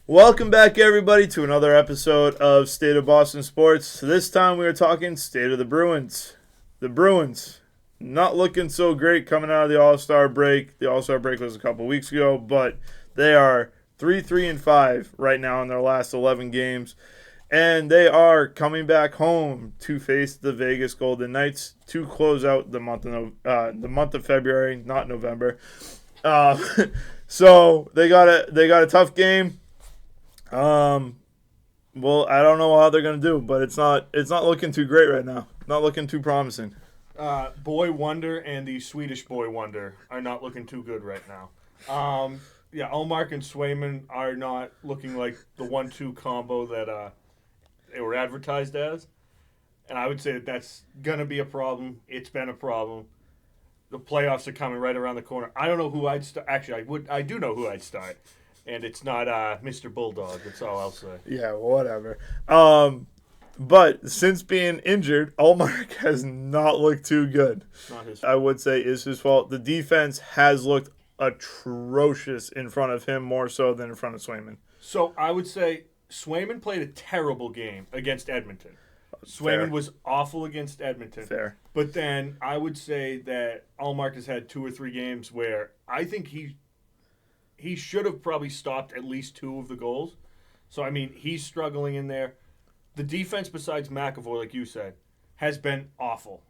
Welcome back, everybody, to another episode of State of Boston Sports. This time we are talking State of the Bruins. The Bruins, not looking so great coming out of the All-Star break. The All-Star break was a couple weeks ago, but they are 3-3-5 right now in their last 11 games. And they are coming back home to face the Vegas Golden Knights to close out the month of February, not November. So they got a tough game. Well, I don't know how they're gonna do, but it's not looking too great right now. Not looking too promising. Boy Wonder and the Swedish Boy Wonder are not looking too good right now. Ullmark and Swayman are not looking like the 1-2 combo that they were advertised as, and I would say that's gonna be a problem. It's been a problem. The playoffs are coming right around the corner. I don't know who I'd start. Actually, I do know who I'd start. And it's not Mr. Bulldog. That's all I'll say. Yeah, whatever. But since being injured, Ullmark has not looked too good. Not his I would say is his fault. The defense has looked atrocious in front of him, more so than in front of Swayman. So I would say Swayman played a terrible game against Edmonton. Swayman was awful against Edmonton. Fair. But then I would say that Ullmark has had 2 or 3 games where I think he should have probably stopped at least 2 of the goals. So, I mean, he's struggling in there. The defense, besides McAvoy, like you said, has been awful.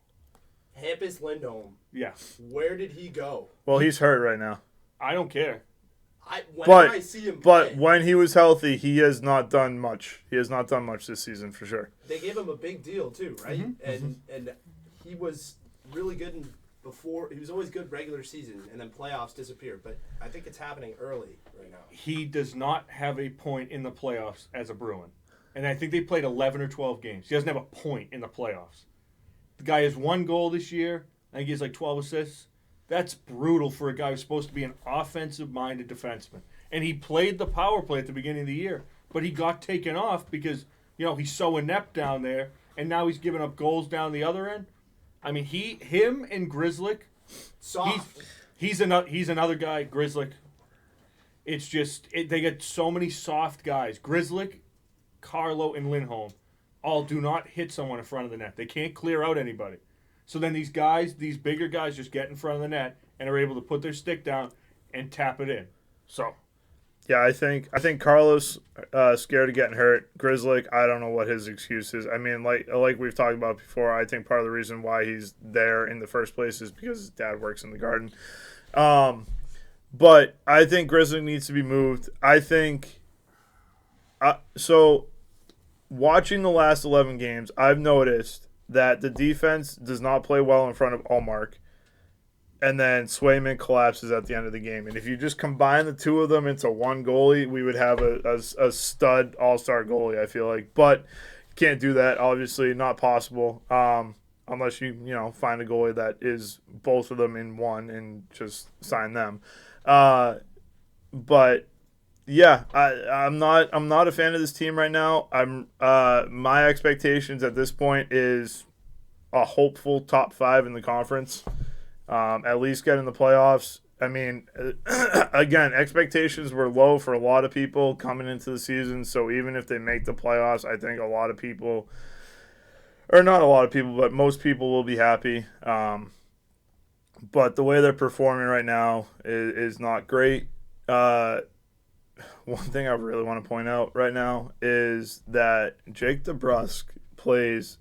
Hampus Lindholm. Yeah. Where did he go? Well, he's hurt right now. I don't care. I see him play, but when he was healthy, he has not done much. He has not done much this season, for sure. they gave him a big deal, too, right? Mm-hmm. And he was really good before. He was always good regular season, and then playoffs disappeared. But I think it's happening early right now. He does not have a point in the playoffs as a Bruin. And I think they played 11 or 12 games. He doesn't have a point in the playoffs. The guy has 1 goal this year. I think he has like 12 assists. That's brutal for a guy who's supposed to be an offensive-minded defenseman. And he played the power play at the beginning of the year, but he got taken off because, he's so inept down there, and now he's giving up goals down the other end. I mean, him and Grzelcyk, Soft. he's another guy, Grzelcyk. It's just, they get so many soft guys. Grzelcyk, Carlo, and Lindholm all do not hit someone in front of the net. They can't clear out anybody. So then these bigger guys just get in front of the net and are able to put their stick down and tap it in. So, yeah, I think Carlos scared of getting hurt. Grzelcyk, I don't know what his excuse is. I mean, like we've talked about before, I think part of the reason why he's there in the first place is because his dad works in the Garden. But I think Grzelcyk needs to be moved. I think so. Watching the last 11 games, I've noticed that the defense does not play well in front of Ullmark, and then Swayman collapses at the end of the game. And if you just combine the two of them into one goalie, we would have a stud all-star goalie, I feel like. But can't do that, obviously, not possible, unless you find a goalie that is both of them in one and just sign them. But yeah, I'm not a fan of this team right now. My expectations at this point is a hopeful top 5 in the conference, at least get in the playoffs. I mean, again, expectations were low for a lot of people coming into the season. So even if they make the playoffs, I think a lot of people, or not a lot of people, but most people will be happy. But the way they're performing right now is not great. One thing I really want to point out right now is that Jake DeBrusk plays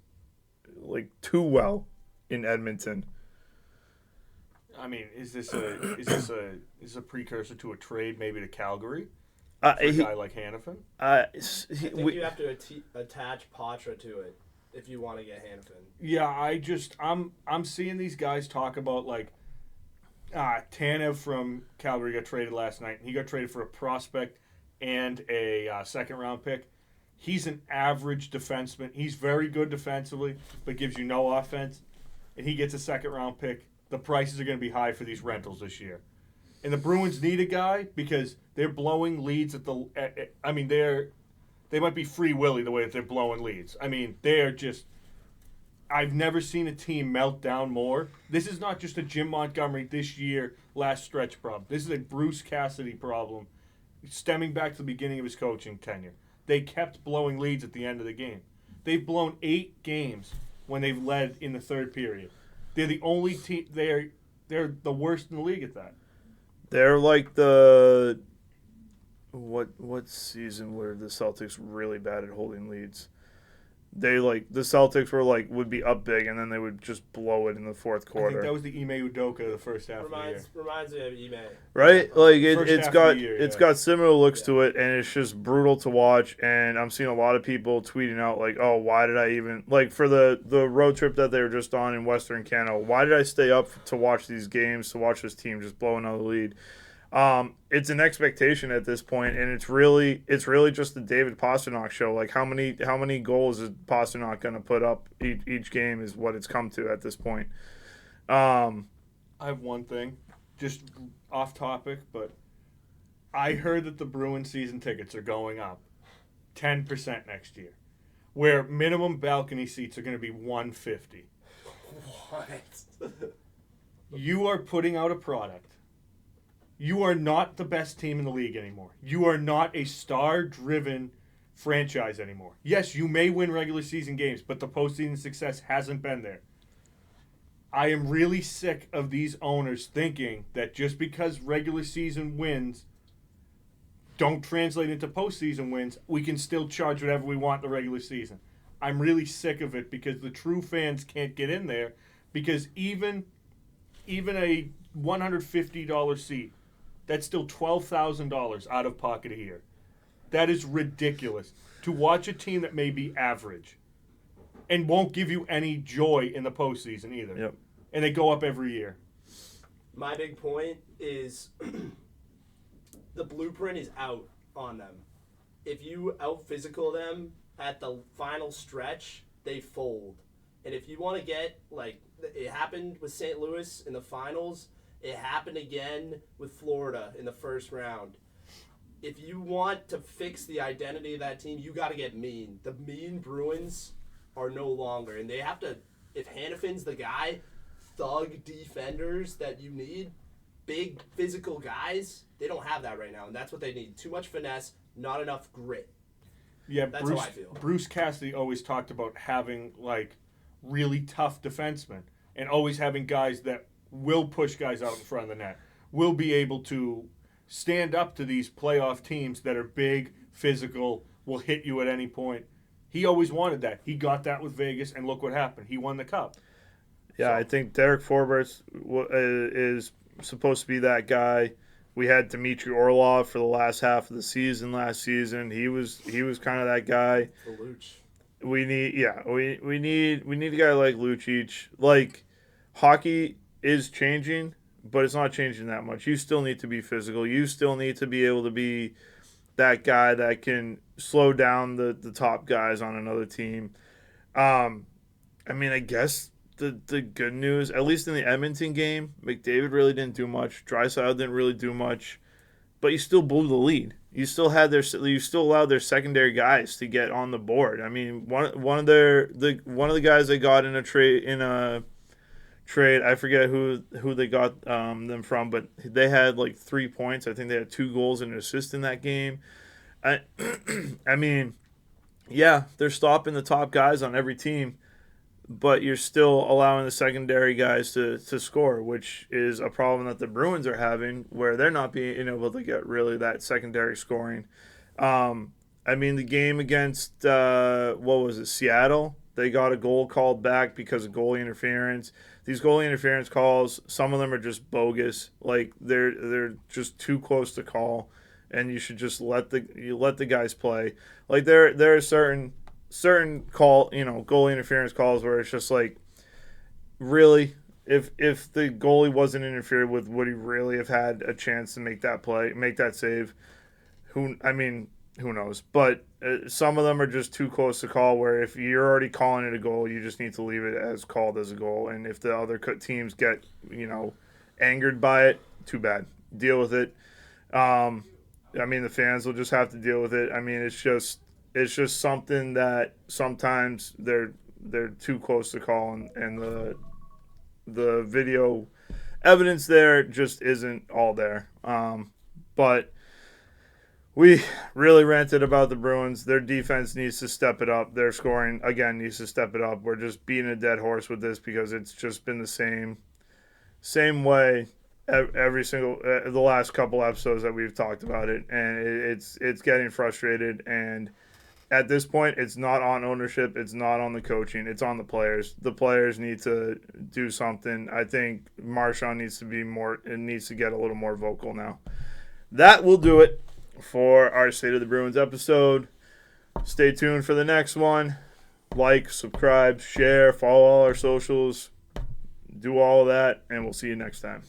like too well in Edmonton. I mean, is this a precursor to a trade, maybe to Calgary, for a guy like Hanifin? I think you have to attach Patra to it if you want to get Hanifin. Yeah, I'm seeing these guys talk about like Tanev from Calgary got traded last night. He got traded for a prospect and a second-round pick. He's an average defenseman. He's very good defensively, but gives you no offense. And he gets a second-round pick. The prices are going to be high for these rentals this year. And the Bruins need a guy because they're blowing leads they might be Free Willy the way that they're blowing leads. I mean, they're just I've never seen a team melt down more. This is not just a Jim Montgomery this year, last stretch problem. This is a Bruce Cassidy problem stemming back to the beginning of his coaching tenure. They kept blowing leads at the end of the game. They've blown 8 games when they've led in the third period. They're the only team. They're the worst in the league at that. They're like the what season were the Celtics really bad at holding leads? The Celtics would be up big and then they would just blow it in the fourth I quarter. think that was the Ime Udoka the first half of the year. Reminds me of Ime. Right? Like It's got similar looks to it, and it's just brutal to watch. And I'm seeing a lot of people tweeting out like, "Oh, why did I even for the road trip that they were just on in Western Canada? Why did I stay up to watch these games to watch this team just blow another lead?" It's an expectation at this point, and it's really just the David Pastrnak show. Like how many goals is Pastrnak going to put up each game is what it's come to at this point. I have one thing, just off topic, but I heard that the Bruins season tickets are going up 10% next year, where minimum balcony seats are going to be $150. What? You are putting out a product. You are not the best team in the league anymore. You are not a star-driven franchise anymore. Yes, you may win regular season games, but the postseason success hasn't been there. I am really sick of these owners thinking that just because regular season wins don't translate into postseason wins, we can still charge whatever we want in the regular season. I'm really sick of it because the true fans can't get in there because even a $150 seat, that's still $12,000 out of pocket a year. That is ridiculous. To watch a team that may be average and won't give you any joy in the postseason either. Yep. And they go up every year. My big point is the blueprint is out on them. If you out-physical them at the final stretch, they fold. And if you want to get, it happened with St. Louis in the finals, it happened again with Florida in the first round. If you want to fix the identity of that team, you got to get mean. The mean Bruins are no longer. And they have to, if Hannafin's the guy, thug defenders that you need, big physical guys, they don't have that right now. And that's what they need. Too much finesse, not enough grit. Yeah, That's how I feel. Bruce Cassidy always talked about having, really tough defensemen and always having guys that will push guys out in front of the net, will be able to stand up to these playoff teams that are big, physical, will hit you at any point. He always wanted that. He got that with Vegas, and look what happened. He won the cup. Yeah, I think Derek Forbort is supposed to be that guy. We had Dmitry Orlov for the last half of the season last season. He was kind of that guy. The Luch. We need a guy like Lucic. Like hockey is changing, but it's not changing that much. You still need to be physical. You still need to be able to be that guy that can slow down the top guys on another team. I guess the good news, at least in the Edmonton game, McDavid really didn't do much. Draisaitl didn't really do much, but you still blew the lead. You still allowed their secondary guys to get on the board. I mean, one of the guys they got in a trade, I forget who they got them from, but they had 3 points. I think they had 2 goals and an assist in that game. They're stopping the top guys on every team, but you're still allowing the secondary guys to score, which is a problem that the Bruins are having, where they're not being able to get really that secondary scoring. The game against Seattle, they got a goal called back because of goalie interference. These goalie interference calls, some of them are just bogus. They're just too close to call, and you should just let the guys play. There are certain goalie interference calls where it's just really, if the goalie wasn't interfered with, would he really have had a chance to make that save? Who knows? But some of them are just too close to call, where if you're already calling it a goal, you just need to leave it as called as a goal. And if the other teams get, angered by it, too bad. Deal with it. The fans will just have to deal with it. It's just something that sometimes they're too close to call, and the video evidence there just isn't all there. But We really ranted about the Bruins. Their defense needs to step it up. Their scoring, again, needs to step it up. We're just beating a dead horse with this because it's just been the same way every single the last couple episodes that we've talked about it, and it's getting frustrated. And at this point, it's not on ownership, it's not on the coaching, it's on the players. The players need to do something. I think Marchand needs to get a little more vocal now. That will do it for our State of the Bruins episode. Stay tuned for the next one. Like, subscribe, share, follow all our socials. Do all of that, and we'll see you next time.